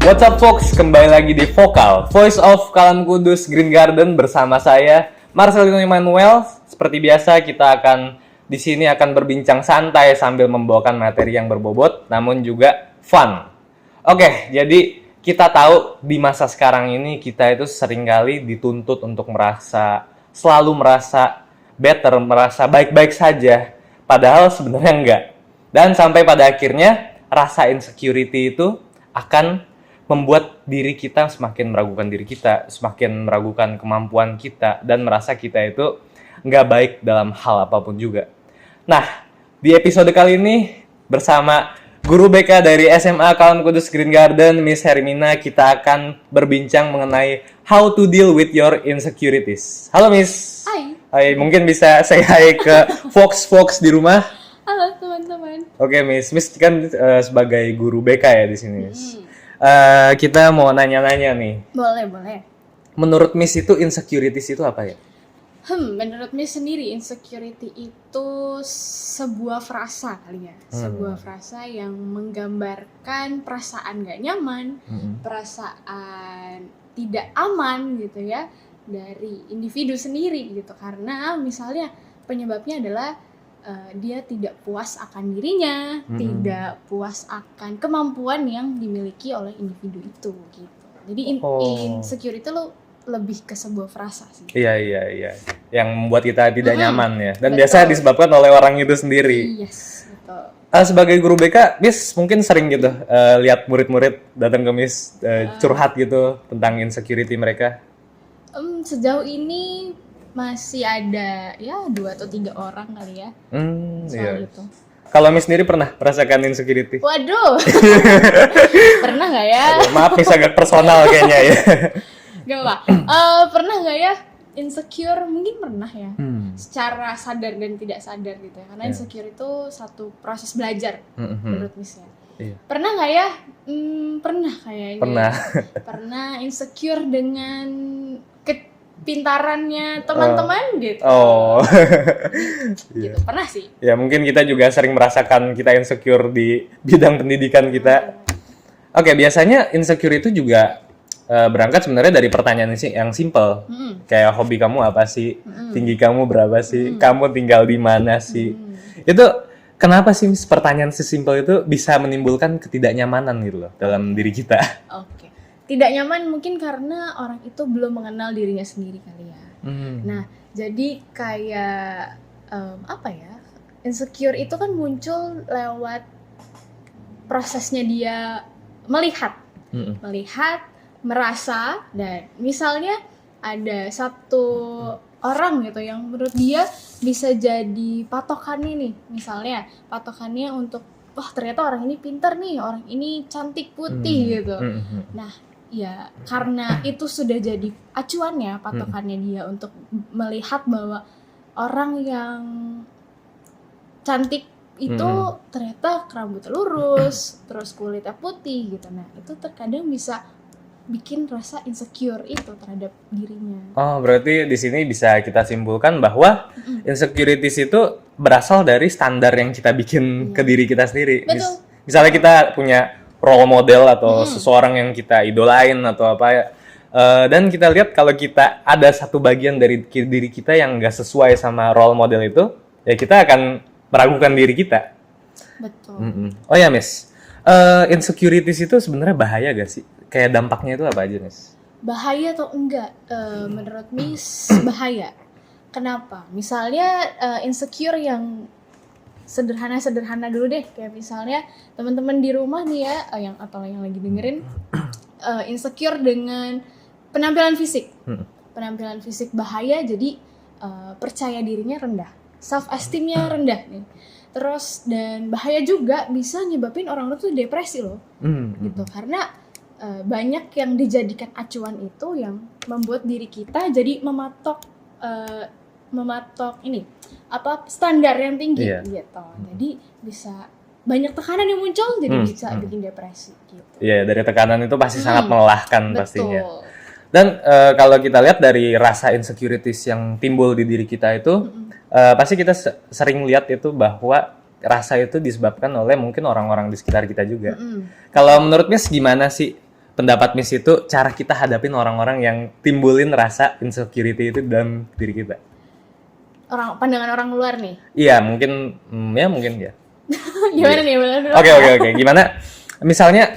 What's up folks, kembali lagi di Vokal, Voice of Kalam Kudus Green Garden bersama saya Marcelino Emmanuel. Seperti biasa kita akan di sini akan berbincang santai sambil membawakan materi yang berbobot namun juga fun. Oke, jadi kita tahu di masa sekarang ini kita itu seringkali dituntut untuk selalu merasa better, merasa baik-baik saja, padahal sebenarnya enggak. Dan sampai pada akhirnya rasa insecurity itu akan membuat diri kita semakin meragukan diri kita, semakin meragukan kemampuan kita, dan merasa kita itu nggak baik dalam hal apapun juga. Nah, di episode kali ini bersama Guru BK dari SMA Kalam Kudus Green Garden, Miss Hermina, kita akan berbincang mengenai how to deal with your insecurities. Halo Miss. Hai. Hai, mungkin bisa say hi ke Fox di rumah. Halo teman-teman. Oke Miss kan sebagai guru BK ya di sini Miss. Kita mau nanya-nanya nih. Boleh. Menurut Miss itu insecurities itu apa ya? Menurut Miss sendiri insecurity itu sebuah frasa kali ya. Sebuah frasa yang menggambarkan perasaan gak nyaman, perasaan tidak aman gitu ya dari individu sendiri gitu. Karena misalnya penyebabnya adalah dia tidak puas akan dirinya, tidak puas akan kemampuan yang dimiliki oleh individu itu gitu. Jadi insecure itu lebih ke sebuah frasa sih. Iya. Yang membuat kita tidak nyaman ya. Dan Betul. biasanya disebabkan oleh orang itu sendiri. Yes, betul. Sebagai guru BK, Miss mungkin sering gitu lihat murid-murid datang ke Miss curhat gitu tentang insecurity mereka. Sejauh ini masih ada ya 2 atau 3 orang kali ya soal itu. Kalau Miss sendiri pernah merasakan insecurity? Waduh, pernah nggak ya? Maaf Miss agak personal kayaknya ya. Gak apa. Pernah nggak ya insecure? Mungkin pernah ya. Secara sadar dan tidak sadar gitu ya. Karena insecure itu satu proses belajar menurut Miss ya. Iya. Pernah nggak ya? Pernah kayaknya. Pernah. Pernah insecure dengan pintarannya teman-teman gitu. Oh. Gitu. Pernah sih. Ya mungkin kita juga sering merasakan kita insecure di bidang pendidikan kita. Oke, biasanya insecure itu juga berangkat sebenarnya dari pertanyaan yang simple. Kayak hobi kamu apa sih? Tinggi kamu berapa sih? Kamu tinggal di mana sih? Itu kenapa sih pertanyaan sesimpel itu bisa menimbulkan ketidaknyamanan gitu loh dalam diri kita? Oke. Tidak nyaman mungkin karena orang itu belum mengenal dirinya sendiri kali ya. Nah, jadi kayak apa ya? Insecure itu kan muncul lewat prosesnya dia melihat, merasa, dan misalnya ada satu orang gitu yang menurut dia bisa jadi patokannya nih. Misalnya patokannya untuk wah ternyata orang ini pintar nih, orang ini cantik putih gitu. Nah, ya karena itu sudah jadi acuannya, patokannya dia untuk melihat bahwa orang yang cantik itu ternyata rambutnya lurus, terus kulitnya putih gitu. Nah, itu terkadang bisa bikin rasa insecure itu terhadap dirinya. Oh, berarti di sini bisa kita simpulkan bahwa insecurities itu berasal dari standar yang kita bikin ke diri kita sendiri. Betul. Misalnya kita punya role model atau seseorang yang kita idolain atau apa ya. Dan kita lihat kalau kita ada satu bagian dari diri kita yang nggak sesuai sama role model itu, ya kita akan meragukan diri kita. Betul. Oh ya, Miss. Insecurities itu sebenarnya bahaya gak sih? Kayak dampaknya itu apa aja, Miss? Bahaya atau enggak? Menurut Miss bahaya. Kenapa? Misalnya insecure yang sederhana dulu deh. Kayak misalnya teman-teman di rumah nih ya, yang lagi dengerin, insecure dengan penampilan fisik. Penampilan fisik bahaya, jadi percaya dirinya rendah, self esteemnya rendah nih. Terus dan bahaya juga bisa nyebabin orang itu depresi loh, gitu. Karena banyak yang dijadikan acuan itu yang membuat diri kita jadi mematok standar yang tinggi gitu. Jadi bisa banyak tekanan yang muncul, jadi bisa bikin depresi gitu. Iya, dari tekanan itu pasti sangat melelahkan pastinya. Betul. Dan kalau kita lihat dari rasa insecurities yang timbul di diri kita itu, pasti kita sering lihat itu bahwa rasa itu disebabkan oleh mungkin orang-orang di sekitar kita juga. Kalau menurut Miss gimana sih pendapat Miss itu cara kita hadapin orang-orang yang timbulin rasa insecurity itu dalam diri kita? Pandangan orang luar nih. Iya, mungkin mungkin ya. Gimana nih? Oke. Gimana? Misalnya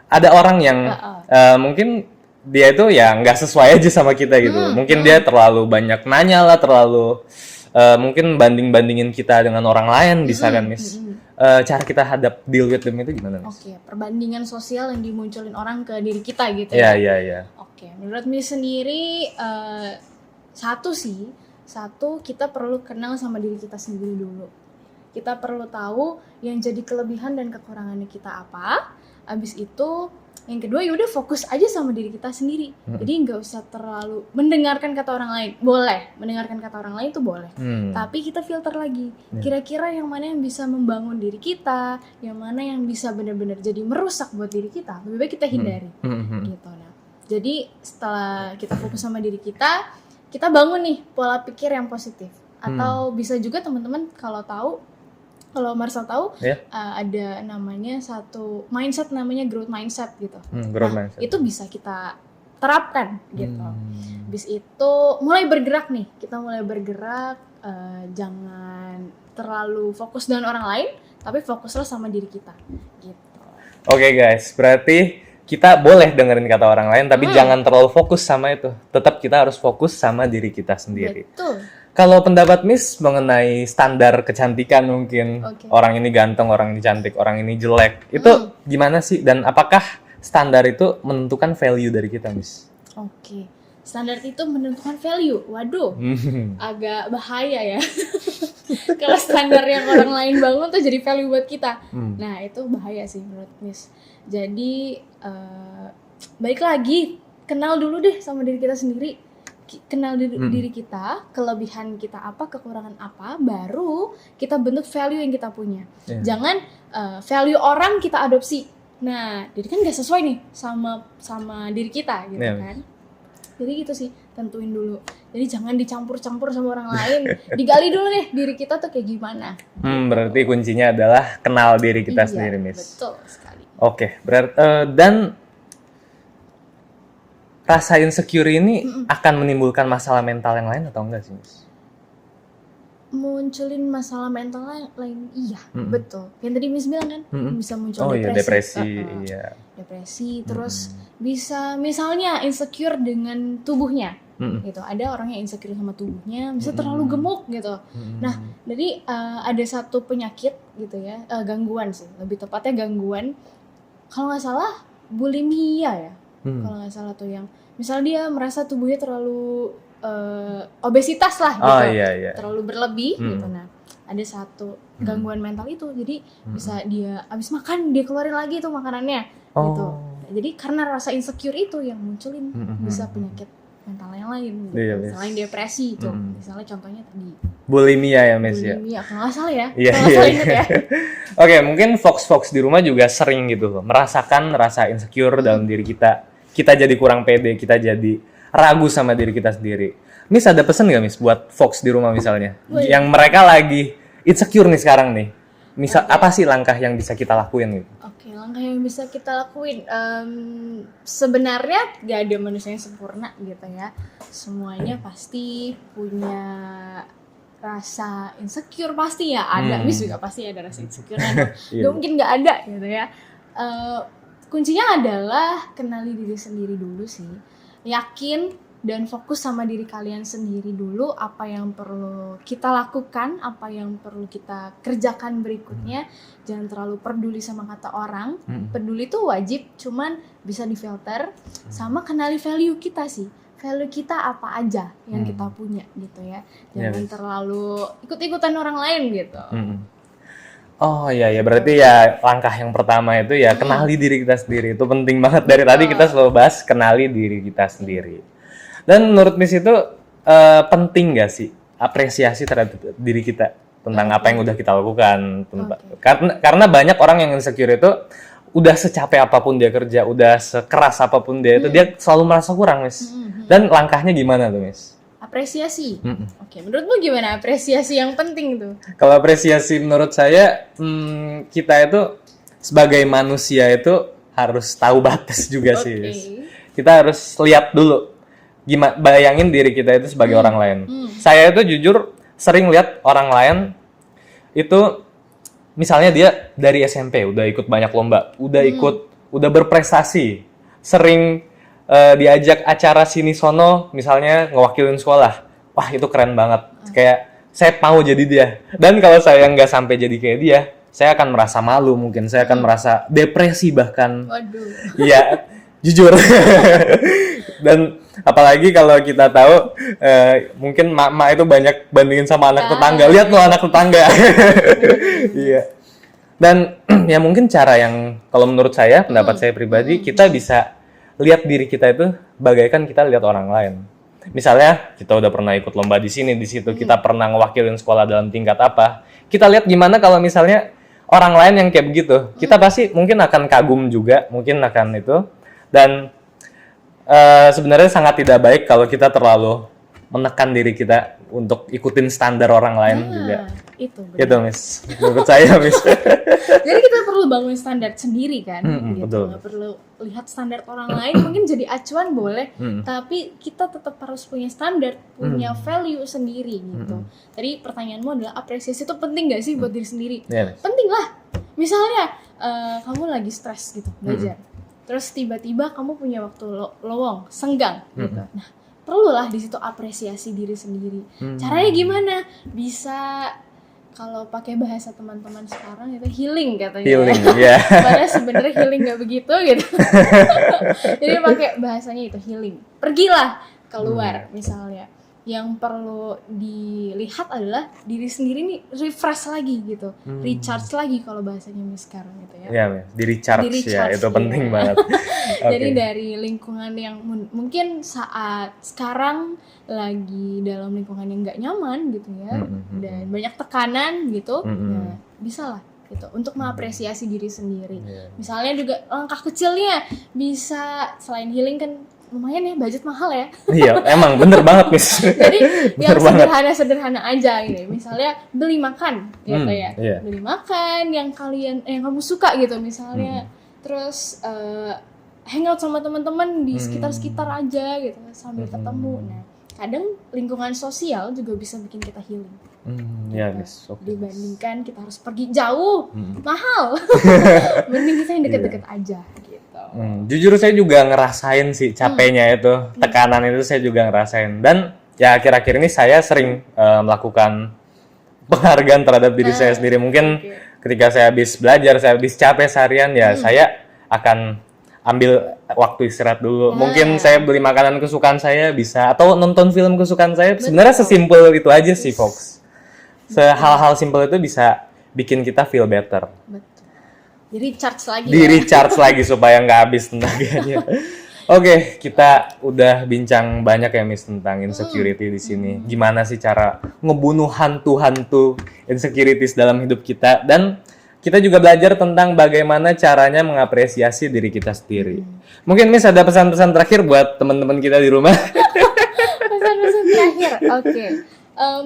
ada orang yang mungkin dia itu ya nggak sesuai aja sama kita gitu. Mungkin dia terlalu banyak nanya lah, terlalu mungkin banding-bandingin kita dengan orang lain bisa kan, Miss? Cara kita deal with them itu gimana, Miss? Oke, perbandingan sosial yang dimunculin orang ke diri kita gitu ya. Iya. Oke, menurut Miss sendiri satu kita perlu kenal sama diri kita sendiri dulu. Kita perlu tahu yang jadi kelebihan dan kekurangannya kita apa. Abis itu yang kedua yaudah fokus aja sama diri kita sendiri. Jadi nggak usah terlalu mendengarkan kata orang lain. Boleh mendengarkan kata orang lain itu boleh. Tapi kita filter lagi. Kira-kira yang mana yang bisa membangun diri kita, yang mana yang bisa benar-benar jadi merusak buat diri kita. Lebih baik kita hindari. Gitu. Nah, jadi setelah kita fokus sama diri kita bangun nih pola pikir yang positif. Atau bisa juga teman-teman kalau Marcel tahu ada namanya satu mindset namanya growth mindset gitu. Mindset. Itu bisa kita terapkan gitu. Habis itu mulai bergerak nih. Kita mulai bergerak, jangan terlalu fokus dengan orang lain, tapi fokuslah sama diri kita gitu. Oke, guys, berarti kita boleh dengerin kata orang lain, tapi jangan terlalu fokus sama itu. Tetap kita harus fokus sama diri kita sendiri. Betul. Kalau pendapat Miss mengenai standar kecantikan mungkin, orang ini ganteng, orang ini cantik, orang ini jelek, itu gimana sih? Dan apakah standar itu menentukan value dari kita, Miss? Oke, standar itu menentukan value. Waduh, agak bahaya ya. Kalau standar yang orang lain bangun tuh jadi value buat kita. Nah, itu bahaya sih menurut Miss. Jadi, balik lagi, kenal dulu deh sama diri kita sendiri. Kenal diri kita, kelebihan kita apa, kekurangan apa, baru kita bentuk value yang kita punya. Jangan value orang kita adopsi. Nah, jadi kan nggak sesuai nih sama diri kita gitu kan. Jadi gitu sih, tentuin dulu. Jadi jangan dicampur-campur sama orang lain. Digali dulu deh diri kita tuh kayak gimana. Berarti kuncinya adalah kenal diri kita sendiri, Miss. Betul sekali. Oke, berarti dan rasa insecure ini akan menimbulkan masalah mental yang lain atau enggak sih, Miss? Munculin masalah mental lain, iya, betul. Yang tadi Miss bilang kan, bisa muncul depresi, terus bisa misalnya insecure dengan tubuhnya, gitu. Ada orang yang insecure sama tubuhnya, bisa terlalu gemuk gitu. Nah, jadi ada satu penyakit gitu ya, gangguan sih, lebih tepatnya gangguan. Kalau nggak salah, bulimia ya. Kalau nggak salah tuh yang misal dia merasa tubuhnya terlalu obesitas lah gitu, terlalu berlebih gitu. Nah, ada satu gangguan mental itu, jadi bisa dia abis makan dia keluarin lagi tuh makanannya gitu. Jadi karena rasa insecure itu yang munculin bisa penyakit mental yang lain gitu. Selain depresi itu, misalnya contohnya tadi bulimia ya, Miss ya. Bulimia, kalau nggak salah ya. Iya. Oke, mungkin Fox di rumah juga sering gitu loh, merasakan rasa insecure dalam diri kita. Kita jadi kurang pede, kita jadi ragu sama diri kita sendiri. Miss ada pesan nggak, Miss, buat Fox di rumah misalnya, yang mereka lagi insecure nih sekarang nih? Misal apa sih langkah yang bisa kita lakuin gitu? Oke, langkah yang bisa kita lakuin, sebenarnya gak ada manusia yang sempurna gitu ya. Semuanya pasti punya rasa insecure, pasti ya ada. Miss juga pasti ada rasa insecure. Gak mungkin gak ada gitu ya. Kuncinya adalah kenali diri sendiri dulu sih. Yakin dan fokus sama diri kalian sendiri dulu, apa yang perlu kita lakukan, apa yang perlu kita kerjakan berikutnya. Jangan terlalu peduli sama kata orang. Peduli itu wajib, cuman bisa difilter. Sama kenali value kita sih. Value kita apa aja yang kita punya gitu ya. Jangan terlalu ikut-ikutan orang lain gitu. Oh iya, berarti ya langkah yang pertama itu ya kenali diri kita sendiri. Itu penting banget, dari tadi kita selalu bahas kenali diri kita sendiri. Dan menurut Miss itu penting gak sih apresiasi terhadap diri kita tentang apa yang udah kita lakukan? Karena banyak orang yang insecure itu udah secapek apapun dia kerja, udah sekeras apapun dia itu, dia selalu merasa kurang, Miss. Dan langkahnya gimana tuh, Miss? Apresiasi. Oke, menurutmu gimana apresiasi yang penting tuh? Kalau apresiasi menurut saya, kita itu sebagai manusia itu harus tahu batas juga sih. Oke. Kita harus lihat dulu gimana, bayangin diri kita itu sebagai orang lain. Saya itu jujur sering lihat orang lain itu misalnya dia dari SMP udah ikut banyak lomba, udah berprestasi, sering diajak acara sini sono misalnya ngewakilin sekolah. Wah, itu keren banget. Kayak saya mau jadi dia. Dan kalau saya nggak sampai jadi kayak dia, saya akan merasa malu mungkin, saya akan merasa depresi bahkan. Waduh. Iya, jujur. Dan apalagi kalau kita tahu mungkin mak itu banyak bandingin sama anak tetangga. Lihat loh anak tetangga. Iya. Dan ya mungkin cara yang kalau menurut saya, pendapat saya pribadi, kita bisa lihat diri kita itu bagaikan kita lihat orang lain. Misalnya kita udah pernah ikut lomba di sini, di situ, kita pernah ngewakilin sekolah dalam tingkat apa. Kita lihat gimana kalau misalnya orang lain yang kayak begitu. Kita pasti mungkin akan kagum juga, mungkin akan itu. Dan sebenarnya sangat tidak baik kalau kita terlalu menekan diri kita untuk ikutin standar orang lain juga. Itu benar. Gitu, Miss. Menurut saya, Miss. Jadi kita perlu bangun standar sendiri kan, gitu. Betul. Nggak perlu lihat standar orang lain, mungkin jadi acuan boleh, tapi kita tetap harus punya standar, punya value sendiri gitu. Tadi pertanyaanmu adalah apresiasi itu penting nggak sih buat diri sendiri? Yeah, penting lah. Misalnya kamu lagi stres gitu belajar, terus tiba-tiba kamu punya waktu lowong, senggang gitu. Nah, perlulah di situ apresiasi diri sendiri. Caranya gimana? Bisa kalau pakai bahasa teman-teman sekarang itu healing katanya. Healing, ya. Padahal sebenarnya healing nggak begitu gitu. Jadi pakai bahasanya itu healing. Pergilah keluar misalnya. Yang perlu dilihat adalah diri sendiri nih refresh lagi gitu, recharge lagi kalau bahasanya Miss sekarang gitu ya. Iya, Miss. Di-recharge ya, itu penting banget. Jadi dari lingkungan yang mungkin saat sekarang lagi dalam lingkungan yang nggak nyaman gitu ya, dan banyak tekanan gitu, ya bisa lah gitu untuk mengapresiasi diri sendiri. Misalnya juga langkah kecilnya bisa selain healing kan lumayan ya, budget mahal ya. Iya, emang bener banget, Miss. Jadi yang sederhana-sederhana aja gitu. Misalnya beli makan gitu ya. Iya. Beli makan yang kamu suka gitu misalnya. Terus hangout sama teman-teman di sekitar-sekitar aja gitu sambil ketemu. Nah, kadang lingkungan sosial juga bisa bikin kita healing. Ya, Miss. Okay. Dibandingkan kita harus pergi jauh, mahal. Mending kita yang deket-deket aja gitu. Jujur saya juga ngerasain sih capeknya itu, tekanan itu saya juga ngerasain. Dan ya akhir-akhir ini saya sering melakukan penghargaan terhadap diri saya sendiri. Mungkin ketika saya habis belajar, saya habis capek seharian, ya saya akan ambil waktu istirahat dulu. Mungkin saya beli makanan kesukaan saya bisa, atau nonton film kesukaan saya. Sebenarnya sesimpel itu aja sih, Fox. Hal-hal simpel itu bisa bikin kita feel better. Betul. Di-recharge lagi Di-recharge lagi supaya nggak habis tenaganya. Oke, kita udah bincang banyak ya, Miss, tentang insecurity di sini. Gimana sih cara ngebunuh hantu-hantu insecurities dalam hidup kita. Dan kita juga belajar tentang bagaimana caranya mengapresiasi diri kita sendiri. Mungkin, Miss, ada pesan-pesan terakhir buat teman-teman kita di rumah? Pesan-pesan terakhir, oke.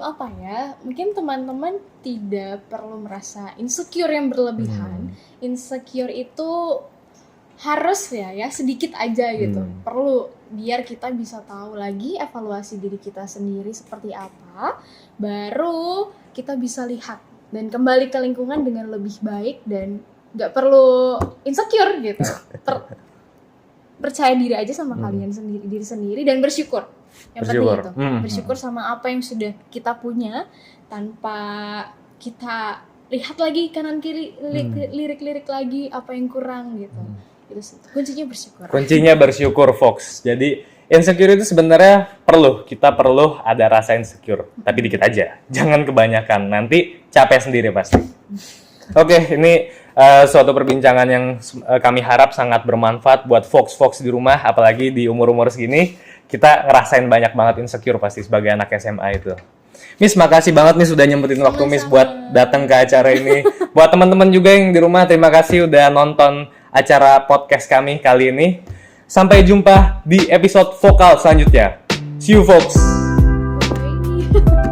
Apa ya, mungkin teman-teman tidak perlu merasa insecure yang berlebihan. Insecure itu harus ya sedikit aja gitu. Perlu biar kita bisa tahu lagi evaluasi diri kita sendiri seperti apa, baru kita bisa lihat dan kembali ke lingkungan dengan lebih baik dan nggak perlu insecure gitu. Percaya diri aja sama kalian sendiri, diri sendiri, dan bersyukur. Yang penting itu, bersyukur sama apa yang sudah kita punya tanpa kita lihat lagi kanan kiri, lirik-lirik lagi apa yang kurang gitu. Itu sih. Kuncinya bersyukur. Kuncinya bersyukur, Fox. Jadi insecure itu sebenarnya kita perlu ada rasa insecure, tapi dikit aja. Jangan kebanyakan, nanti capek sendiri pasti. Oke, ini suatu perbincangan yang kami harap sangat bermanfaat buat Fox di rumah, apalagi di umur-umur segini. Kita ngerasain banyak banget insecure pasti sebagai anak SMA itu. Miss, makasih banget nih sudah nyempetin waktu Miss buat datang ke acara ini. Buat teman-teman juga yang di rumah, terima kasih udah nonton acara podcast kami kali ini. Sampai jumpa di episode vokal selanjutnya. See you, folks. Bye.